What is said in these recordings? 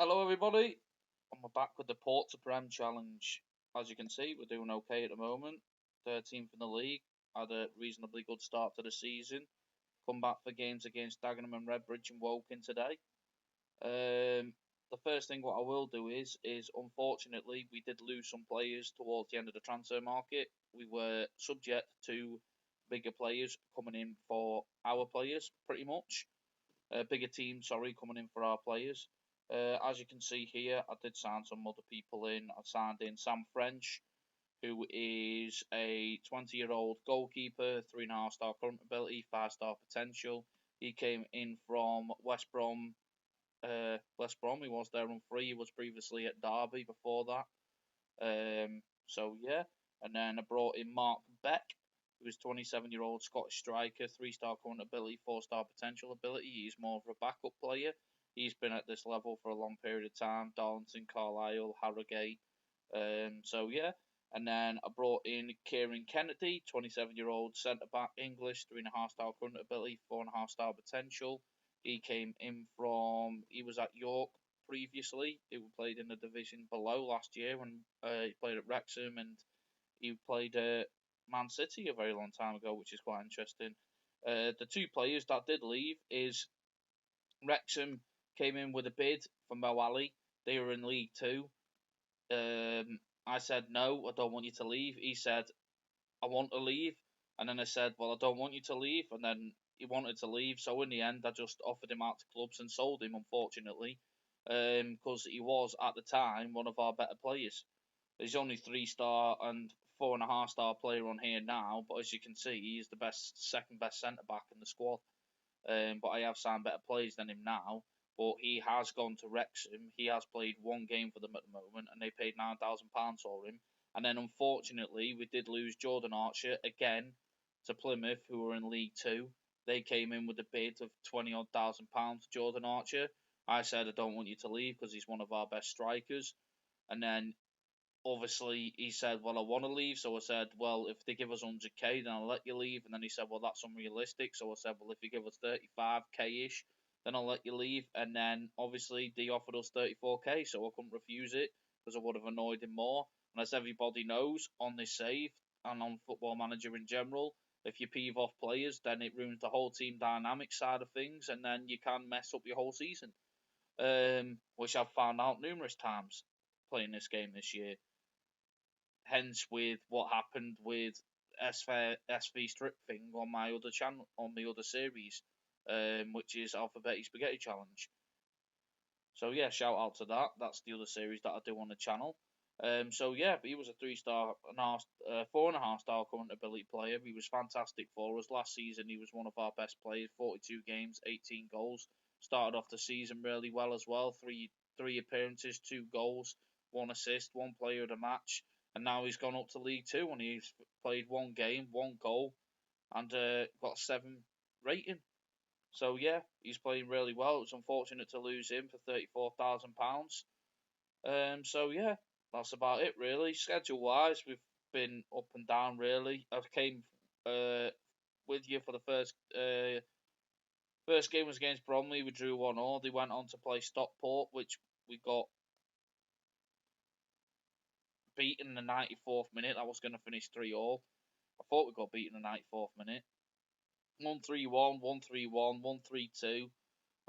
Hello, everybody. I'm back with the Port to Prem challenge. As you can see, we're doing okay at the moment. 13th in the league. Had a reasonably good start to the season. Come back for games against Dagenham and Redbridge and Woking today. The first thing what I will do is unfortunately we did lose some players towards the end of the transfer market. We were subject to bigger players coming in for our players, pretty much. Bigger team, sorry, coming in for our players. As you can see here, I did sign some other people in. I signed in Sam French, who is a 20-year-old goalkeeper, 3.5-star current ability, 5-star potential. He came in from West Brom. West Brom, he was there on free. He was previously at Derby before that. So yeah, and then I brought in Mark Beck, who is 27-year-old Scottish striker, 3-star current ability, 4-star potential ability. He's more of a backup player. He's been at this level for a long period of time. Darlington, Carlisle, Harrogate. So yeah, and then I brought in Kieran Kennedy, 27-year-old centre back, English, 3.5-star current ability, 4.5-star potential. He came in from he was at York previously. He played in the division below last year when he played at Wrexham, and he played at Man City a very long time ago, which is quite interesting. The two players that did leave is Wrexham came in with a bid for Mo Ali. They were in League Two. I said no, I don't want you to leave. He said I want to leave, and then I said, well, I don't want you to leave, and then he wanted to leave. So in the end, I just offered him out to clubs and sold him, unfortunately, because he was at the time one of our better players. He's only 3-star and 4.5-star player on here now, but as you can see, he is the second best centre back in the squad. But I have signed better players than him now. But he has gone to Wrexham. He has played one game for them at the moment, and they paid £9,000 for him. And then unfortunately, we did lose Jordan Archer again to Plymouth, who were in League Two. They came in with a bid of 20 odd £1,000 to Jordan Archer. I said I don't want you to leave because he's one of our best strikers. And then obviously he said, well, I want to leave. So I said, well, if they give us 100k, then I'll let you leave. And then he said, well, that's unrealistic. So I said, well, if you give us 35k ish, then I'll let you leave. And then obviously they offered us 34k, so I couldn't refuse it because I would have annoyed him more. And as everybody knows, on this save and on Football Manager in general, if you peeve off players, then it ruins the whole team dynamic side of things, and then you can mess up your whole season. Which I've found out numerous times playing this game this year. Hence, with what happened with SV Strip thing on my other channel, on the other series, which is Alphabetic Spaghetti Challenge. So yeah, shout out to that. That's the other series that I do on the channel. So yeah, he was a 3-star and 4.5-star current ability player. He was fantastic for us last season. He was one of our best players. 42 games, 18 goals. Started off the season really well as well. Three appearances, 2 goals, 1 assist, 1 player of the match, and now he's gone up to League Two and he's played 1 game, 1 goal, and got a 7 rating. So yeah, he's playing really well. It was unfortunate to lose him for £34,000. So yeah, that's about it really. Schedule wise, we've been up and down really. I came with you for the first game was against Bromley. We drew 1-1. They went on to play Stockport, which we got beaten in the 94th minute. I was going to finish 3-all. I thought we got beaten in the 94th minute. 1-3-1, 1-3-1, 1-3-2.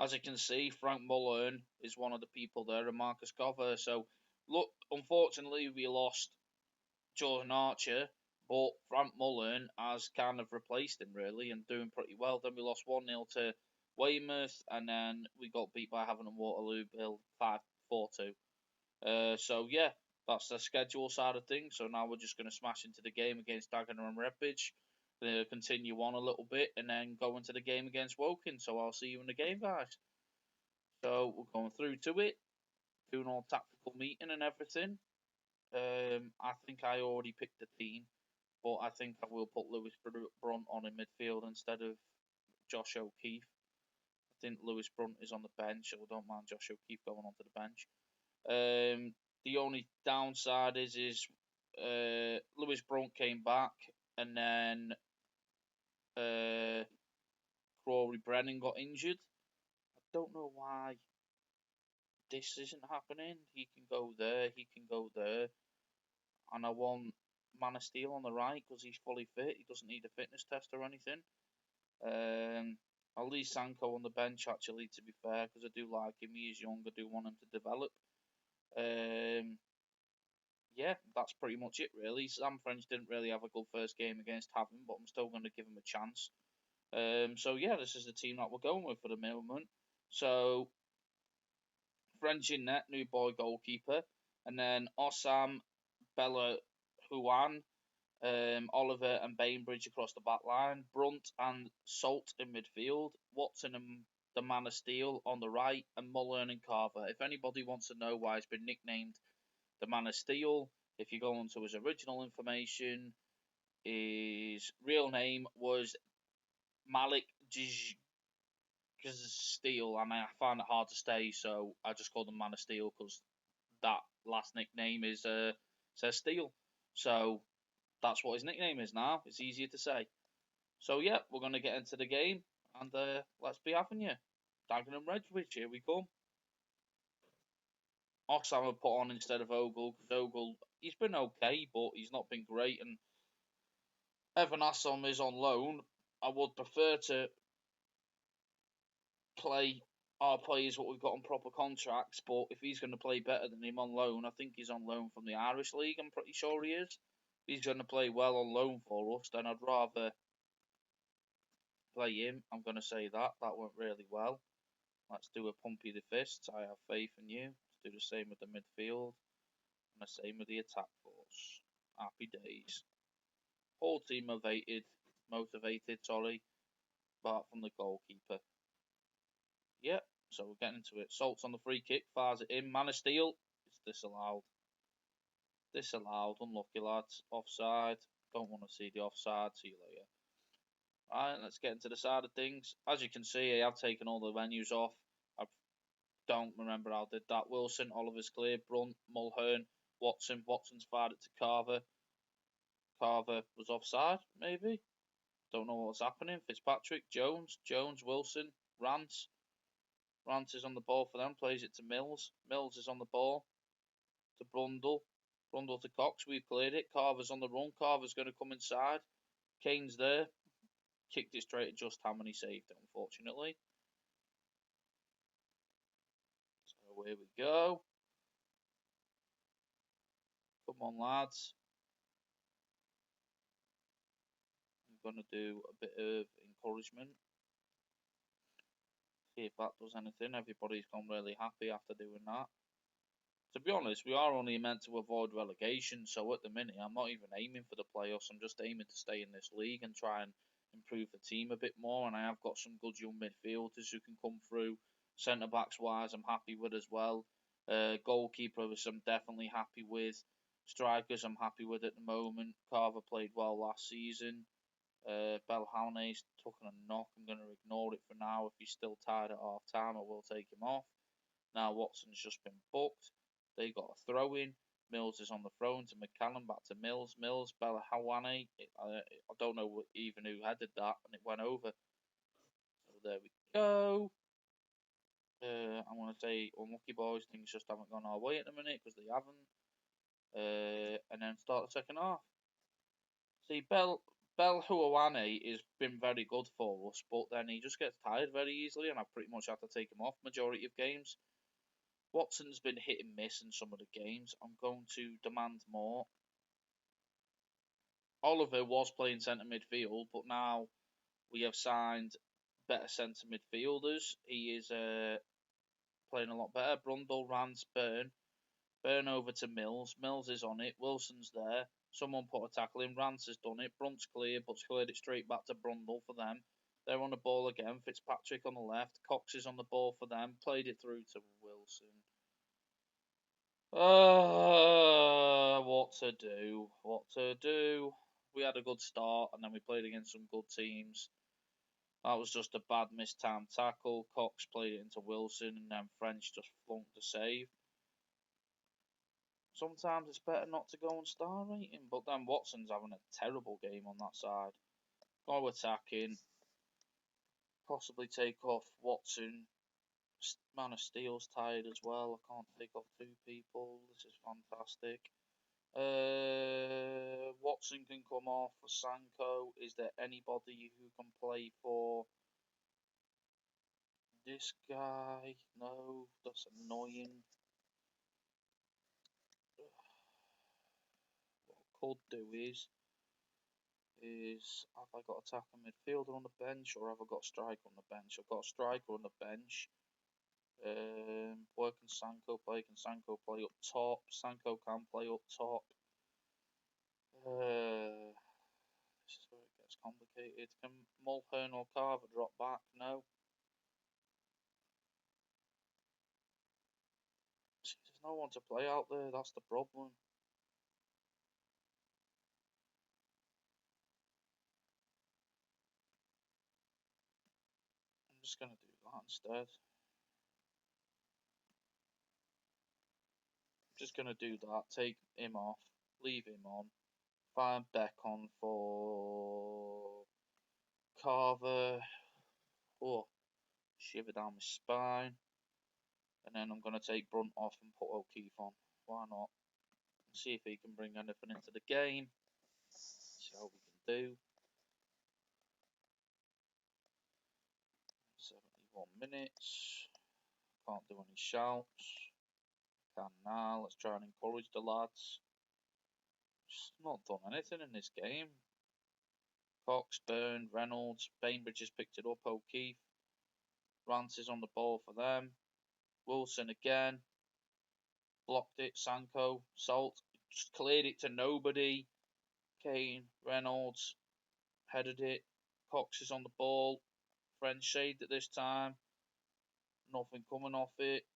As you can see, Frank Mullen is one of the people there, and Marcus Cover. So, look, unfortunately, we lost Jordan Archer, but Frank Mullen has kind of replaced him, really, and doing pretty well. Then we lost 1-0 to Weymouth, and then we got beat by Havant and Waterloo, Bill 5-4-2. So, yeah, that's the schedule side of things. So now we're just going to smash into the game against Dagenham and Redbridge, continue on a little bit, and then go into the game against Woking. So I'll see you in the game, guys. So we're going through to it, doing all tactical meeting and everything. I think I already picked the team, but I think I will put Lewis Brunt on in midfield instead of Josh O'Keefe. I think Lewis Brunt is on the bench, so I don't mind Josh O'Keefe going onto the bench. The only downside is Lewis Brunt came back, and then Crawley Brennan got injured. I don't know why this isn't happening. He can go there, he can go there. And I want Man of Steel on the right because he's fully fit. He doesn't need a fitness test or anything. I'll leave Sanko on the bench, actually, to be fair, because I do like him. He is young. I do want him to develop. Yeah, that's pretty much it, really. Sam French didn't really have a good first game against Havant, but I'm still going to give him a chance. So, yeah, this is the team that we're going with for the moment. So, French in net, new boy goalkeeper. And then Osam, Bella Huan, Oliver and Bainbridge across the back line, Brunt and Salt in midfield, Watson and the Man of Steel on the right, and Mullen and Carver. If anybody wants to know why he's been nicknamed the Man of Steel, if you go onto his original information, his real name was Malik Steel, and I found it hard to say, so I just called him Man of Steel because that last nickname is says Steel. So that's what his nickname is now. It's easier to say. So, yeah, we're going to get into the game, and let's be having you. Dagenham Redbridge, here we come. Oxham have put on instead of Ogle, because Ogle, he's been okay, but he's not been great, and Evan Assom is on loan. I would prefer to play our players what we've got on proper contracts, but if he's going to play better than him on loan, I think he's on loan from the Irish League, I'm pretty sure he is. If he's going to play well on loan for us, then I'd rather play him. I'm going to say that. That went really well. Let's do a pumpy the fists. I have faith in you. Let's do the same with the midfield. And the same with the attack force. Happy days. Whole team motivated, apart from the goalkeeper. Yep, so we're getting into it. Salt's on the free kick, fires it in. Man of Steel. It's disallowed. Disallowed. Unlucky, lads. Offside. Don't want to see the offside. See you later. Right, let's get into the side of things. As you can see, I have taken all the menus off. I don't remember how I did that. Wilson, Oliver's clear, Brunt, Mulhern, Watson. Watson's fired it to Carver. Carver was offside, maybe. Don't know what's happening. Fitzpatrick, Jones, Wilson, Rance. Rance is on the ball for them, plays it to Mills. Mills is on the ball to Brundle. Brundle to Cox, we've cleared it. Carver's on the run. Carver's going to come inside. Kane's there. Kicked it straight at just how many saved it, unfortunately. So here we go. Come on, lads. I'm going to do a bit of encouragement. See if that does anything. Everybody's gone really happy after doing that. To be honest, we are only meant to avoid relegation, so at the minute I'm not even aiming for the playoffs. I'm just aiming to stay in this league and try and improve the team a bit more. And I have got some good young midfielders who can come through. Centre backs wise, I'm happy with as well. Goalkeepers, I'm definitely happy with. Strikers, I'm happy with at the moment. Carver played well last season. Belhaune's taken a knock. I'm going to ignore it for now. If he's still tired at half time, I will take him off. Now Watson's just been booked. They got a throw in. Mills is on the throw to McCallum, back to Mills. Bella Hawane. I don't know even who headed that, and it went over. So there we go. I'm going to say unlucky boys. Things just haven't gone our way at the minute because they haven't. And then start the second half. See, Bell Huawane has been very good for us, but then he just gets tired very easily, and I pretty much have to take him off majority of games. Watson's been hit and miss in some of the games. I'm going to demand more. Oliver was playing centre midfield, but now we have signed better centre midfielders. He is playing a lot better. Brundle, Rance, Burn. Burn over to Mills. Mills is on it. Wilson's there. Someone put a tackle in. Rance has done it. Brunt's clear, but's cleared it straight back to Brundle for them. They're on the ball again. Fitzpatrick on the left. Cox is on the ball for them. Played it through to Wilson. What to do? What to do? We had a good start, and then we played against some good teams. That was just a bad mistimed tackle. Cox played it into Wilson, and then French just flunked the save. Sometimes it's better not to go on star rating, but then Watson's having a terrible game on that side. Go attacking. Possibly take off Watson. Man of Steel's tired as well. I can't take off 2 people. This is fantastic. Watson can come off for Sanko. Is there anybody who can play for this guy? No, that's annoying. What I could do is have I got attacker midfielder on the bench or have I got a striker on the bench? I've got a striker on the bench. Where can Sanko play? Can Sanko play up top? Sanko can play up top. This is where it gets complicated. Can Mulhern or Carver drop back? No. See, there's no one to play out there. That's the problem. I'm just going to do that instead. I'm just going to do that. Take him off. Leave him on. Find Beck on for Carver. Oh, shiver down my spine. And then I'm going to take Brunt off and put O'Keefe on. Why not? See if he can bring anything into the game. See how we can do. 71 minutes. Can't do any shouts. Can now. Let's try and encourage the lads. Just not done anything in this game. Cox, Byrne, Reynolds, Bainbridge has picked it up. O'Keefe. Rance is on the ball for them. Wilson again. Blocked it. Sanko. Salt. Just cleared it to nobody. Kane. Reynolds. Headed it. Cox is on the ball. French shade at this time. Nothing coming off it.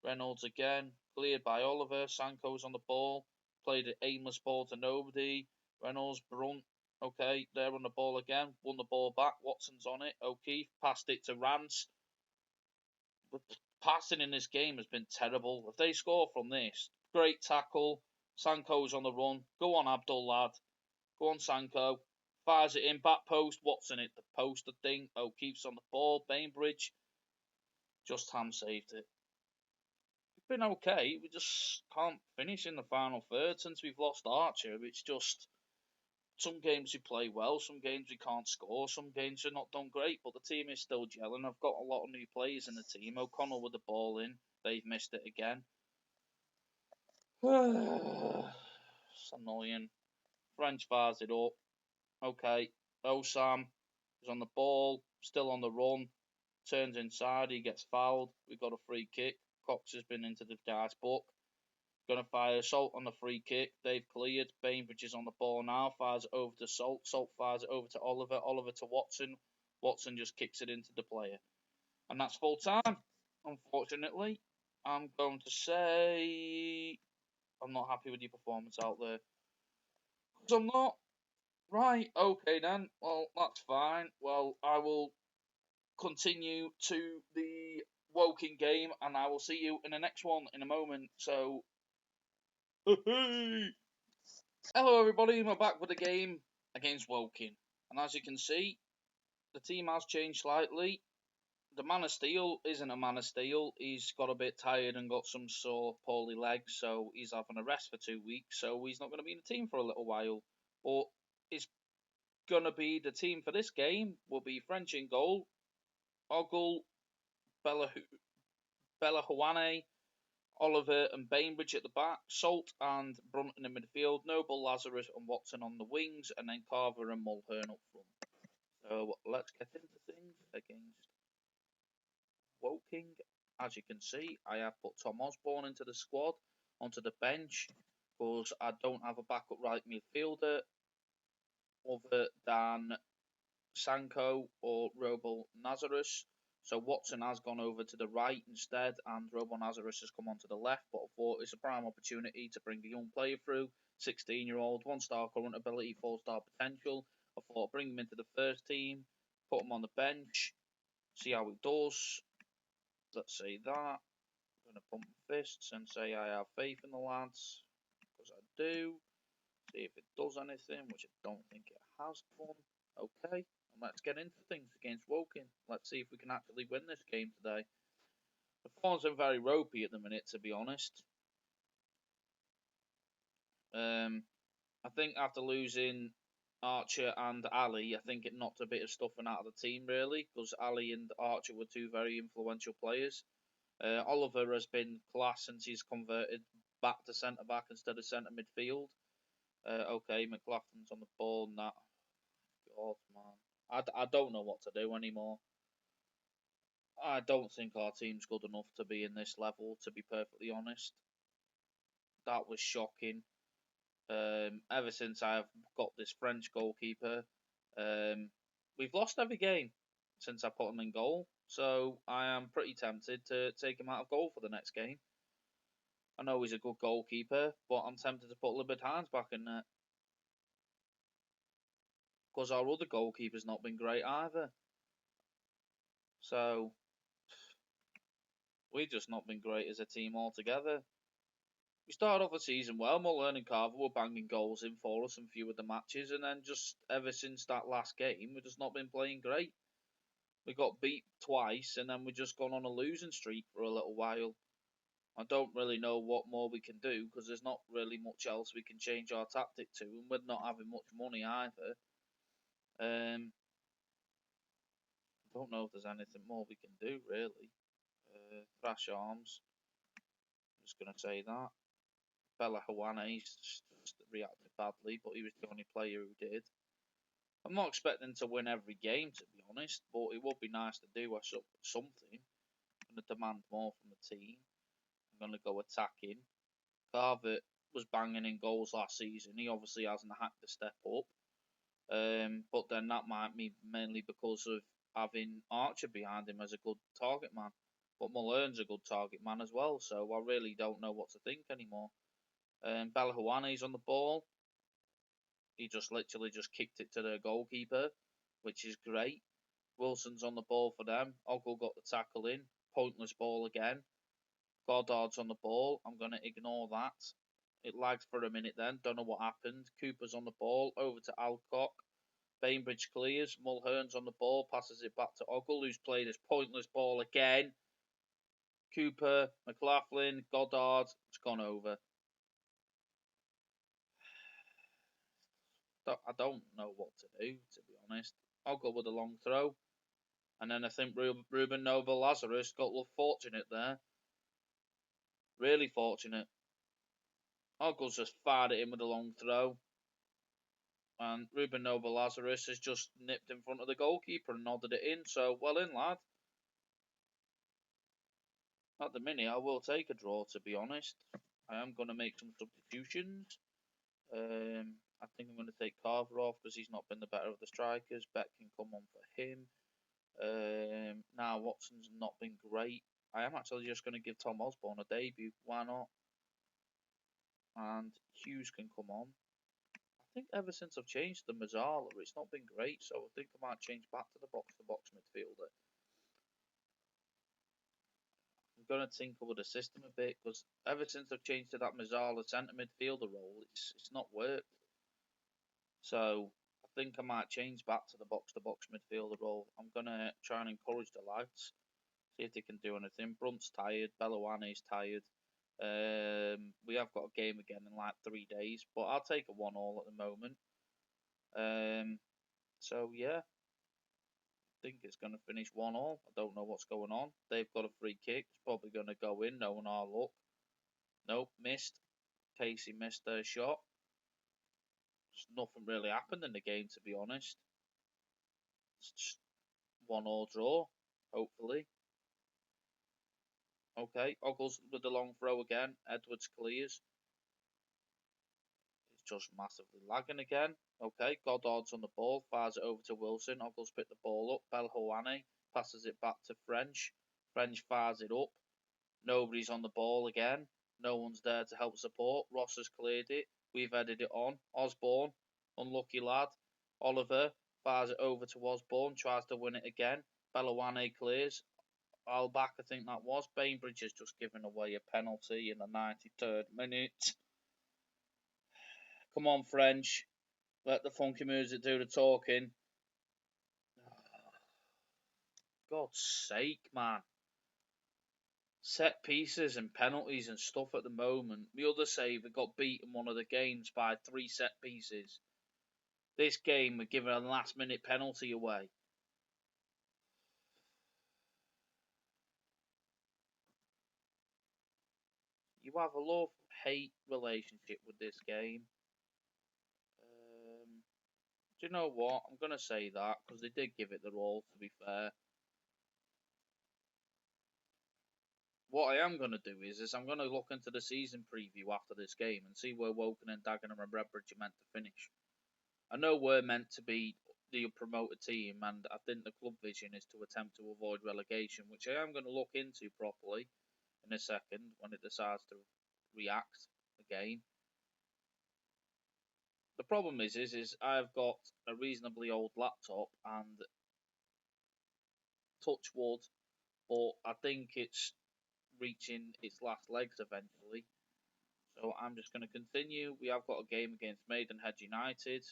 Reynolds again. Cleared by Oliver. Sanko's on the ball. Played an aimless ball to nobody. Reynolds, Brunt. Okay, they're on the ball again. Won the ball back. Watson's on it. O'Keefe passed it to Rance. The passing in this game has been terrible. If they score from this, great tackle. Sanko's on the run. Go on, Abdul, lad. Go on, Sanko. Fires it in. Back post. Watson hit the post, I think. O'Keefe's on the ball. Bainbridge just ham saved it. It's been okay. We just can't finish in the final third since we've lost Archer. It's just some games we play well, some games we can't score, some games we're not done great, but the team is still gelling. I've got a lot of new players in the team. O'Connell with the ball in. They've missed it again. It's annoying. French fires it up. Okay. Osam is on the ball, still on the run. Turns inside, he gets fouled. We got a free kick. Cox has been into the guy's book. Gonna fire Salt on the free kick. They've cleared. Bainbridge is on the ball now. Fires it over to Salt. Salt fires it over to Oliver. Oliver to Watson. Watson just kicks it into the player. And that's full time. Unfortunately, I'm going to say I'm not happy with your performance out there. Because I'm not. Right, okay then. Well, that's fine. Well, I will continue to the Woking game and I will see you in the next one in a moment. So, hello everybody, we're back with the game against Woking. And as you can see, the team has changed slightly. The Man of Steel isn't a Man of Steel. He's got a bit tired and got some sore, poorly legs, so he's having a rest for 2 weeks. So he's not going to be in the team for a little while. But it's going to be the team for this game will be French in goal, Ogle, Belahuane, Oliver and Bainbridge at the back, Salt and Brunt in the midfield, Noble, Lazarus and Watson on the wings, and then Carver and Mulhern up front. So let's get into things against Woking. As you can see, I have put Tom Osborne into the squad, onto the bench, because I don't have a backup right midfielder other than Sanko or Robo Nazarus. So Watson has gone over to the right instead, and Robo Nazarus has come onto the left. But I thought it's a prime opportunity to bring a young player through, 16-year-old, 1-star current ability, 4-star potential. I thought bring him into the first team, put him on the bench, see how he does. Let's say that. I'm going to pump my fists and say I have faith in the lads, because I do. See if it does anything, which I don't think it has done. Okay, let's get into things against Woking. Let's see if we can actually win this game today. The form's been very ropey at the minute, to be honest. I think after losing Archer and Ali, I think it knocked a bit of stuffing out of the team, really, because Ali and Archer were two very influential players. Oliver has been class since he's converted back to centre back instead of centre midfield. Okay, McLaughlin's on the ball and that. God, man. I don't know what to do anymore. I don't think our team's good enough to be in this level, to be perfectly honest. That was shocking. Ever since I've got this French goalkeeper, we've lost every game since I put him in goal. So I am pretty tempted to take him out of goal for the next game. I know he's a good goalkeeper, but I'm tempted to put Libert Hines back in there. Because our other goalkeeper's not been great either. So we've just not been great as a team altogether. We started off the season well. Mullern and Carver were banging goals in for us in a few of the matches, and then just ever since that last game, we've just not been playing great. We got beat twice, and then we've just gone on a losing streak for a little while. I don't really know what more we can do because there's not really much else we can change our tactic to, and we're not having much money either. I don't know if there's anything more we can do really. Thrash Arms, I'm just gonna say that. Bella Hawane just reacted badly, but he was the only player who did. I'm not expecting to win every game, to be honest, but it would be nice to do something. I'm going to demand more from the team. I'm going to go attacking. Carver was banging in goals last season. He obviously hasn't had to step up. But then that might be mainly because of having Archer behind him as a good target man. But Mullern's a good target man as well, so I really don't know what to think anymore. Bella Hawane's on the ball. He just literally just kicked it to the goalkeeper, which is great. Wilson's on the ball for them. Ogle got the tackle in. Pointless ball again. Goddard's on the ball. I'm going to ignore that. It lagged for a minute then. Don't know what happened. Cooper's on the ball. Over to Alcock. Bainbridge clears. Mulhern's on the ball. Passes it back to Ogle, who's played his pointless ball again. Cooper, McLaughlin, Goddard. It's gone over. I don't know what to do, to be honest. I'll go with a long throw. And then I think Ruben Noble Lazarus got a little fortunate there. Really fortunate. Ogle's just fired it in with a long throw. And Ruben Noble Lazarus has just nipped in front of the goalkeeper and nodded it in. So, well in, lad. At the minute, I will take a draw, to be honest. I am going to make some substitutions. I think I'm going to take Carver off because he's not been the better of the strikers. Beck can come on for him. Now Watson's not been great. I am actually just going to give Tom Osborne a debut. Why not? And Hughes can come on. I think ever since I've changed the Mazzala, it's not been great. So I think I might change back to the box midfielder. I'm going to tinker with the system a bit because ever since I've changed to that Mazzala centre midfielder role, it's not worked. So I think I might change back to the box midfielder role. I'm going to try and encourage the lads, see if they can do anything. Brunt's tired, Belowane's tired. We have got a game again in like 3 days, but I'll take a 1-1 at the moment. So yeah, I think it's going to finish 1-1. I don't know what's going on. They've got a free kick. It's probably going to go in, knowing our luck. Nope, missed. Casey missed their shot. Just nothing really happened in the game, to be honest. It's just 1-1 draw, hopefully. Okay, Ogles with the long throw again. Edwards clears. It's just massively lagging again. Okay, Goddard's on the ball. Fires it over to Wilson. Ogles picked the ball up. Belhoane passes it back to French. French fires it up. Nobody's on the ball again. No one's there to help support. Ross has cleared it. We've headed it on. Osborne, unlucky lad. Oliver fires it over to Osborne. Tries to win it again. Bellowane clears. Alback, I think that was. Bainbridge has just given away a penalty in the 93rd minute. Come on, French. Let the funky music do the talking. God's sake, man. Set pieces and penalties and stuff at the moment. The other save, we got beaten one of the games by 3 set pieces. This game, we're giving a last minute penalty away. You have a love-hate relationship with this game. Do you know what? I'm going to say that because they did give it their all, to be fair. What I am going to do is I'm going to look into the season preview after this game and see where Woking and Dagenham and Redbridge are meant to finish. I know we're meant to be the promoted team, and I think the club vision is to attempt to avoid relegation, which I am going to look into properly in a second when it decides to react again. The problem is I've got a reasonably old laptop and touch wood, but I think it's reaching its last legs eventually. So I'm just going to continue. We have got a game against Maidenhead United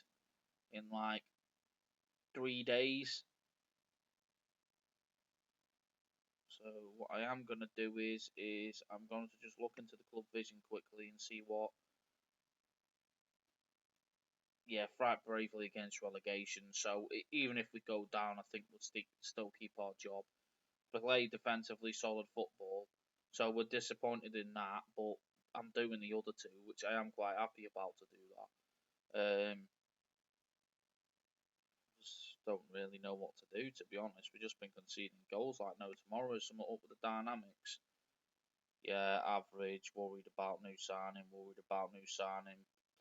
in like 3 days. So what I am going to do is I'm going to just look into the club vision quickly and see what. Yeah, fight bravely against relegation. So even if we go down, I think we'll still keep our job. Play defensively solid football. So we're disappointed in that, but I'm doing the other two, which I am quite happy about to do that. Just don't really know what to do, to be honest. We've just been conceding goals like no tomorrow. Something up with the dynamics. Yeah, average. Worried about new signing.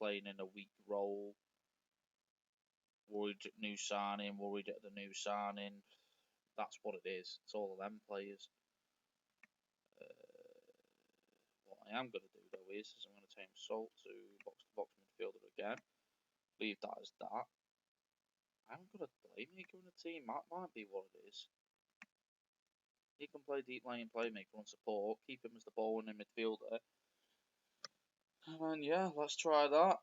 Playing in a weak role. Worried at new signing. Worried at the new signing. That's what it is. It's all of them players. What I am going to do though is I'm going to change Salt to box midfielder again. Leave that as that. I haven't got a playmaker in the team. That might be what it is. He can play deep lane playmaker on support. Keep him as the ball winning midfielder. And yeah, let's try that.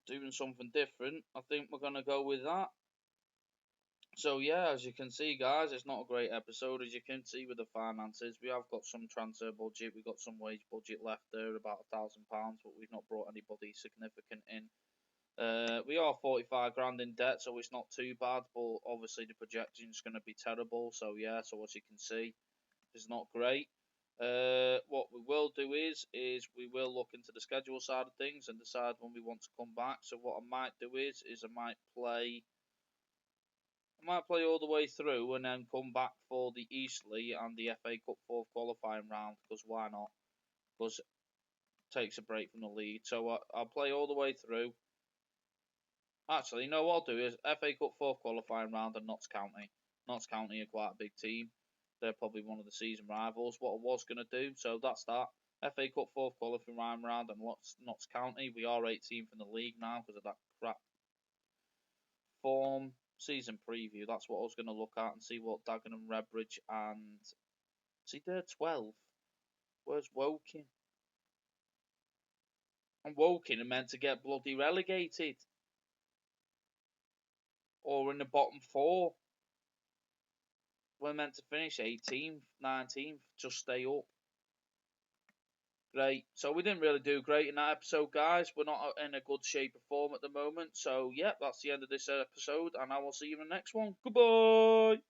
Doing something different. I think we're going to go with that. So yeah, as you can see, guys, it's not a great episode. As you can see with the finances, we have got some transfer budget. We've got some wage budget left there, about £1,000, but we've not brought anybody significant in. We are 45 grand in debt, so it's not too bad, but obviously the projection is going to be terrible. So yeah, so as you can see, it's not great. What we will do is we will look into the schedule side of things and decide when we want to come back. So what I might do is I might play all the way through and then come back for the Eastleigh and the FA Cup 4th qualifying round, because why not? Because it takes a break from the league. So I'll play all the way through. Actually, no, what I'll do is FA Cup 4th qualifying round and Notts County. Notts County are quite a big team. They're probably one of the season rivals. What I was going to do, so that's that. FA Cup 4th qualifying round and Notts County. We are 18th in the league now because of that crap form. Season preview, that's what I was going to look at and see what Dagenham, Redbridge and... See, they're 12th. Where's Woking? And Woking are meant to get bloody relegated. Or in the bottom 4. We're meant to finish 18th, 19th, just stay up. Great. So we didn't really do great in that episode, guys. We're not in a good shape of form at the moment. So, yeah, that's the end of this episode, and I will see you in the next one. Goodbye!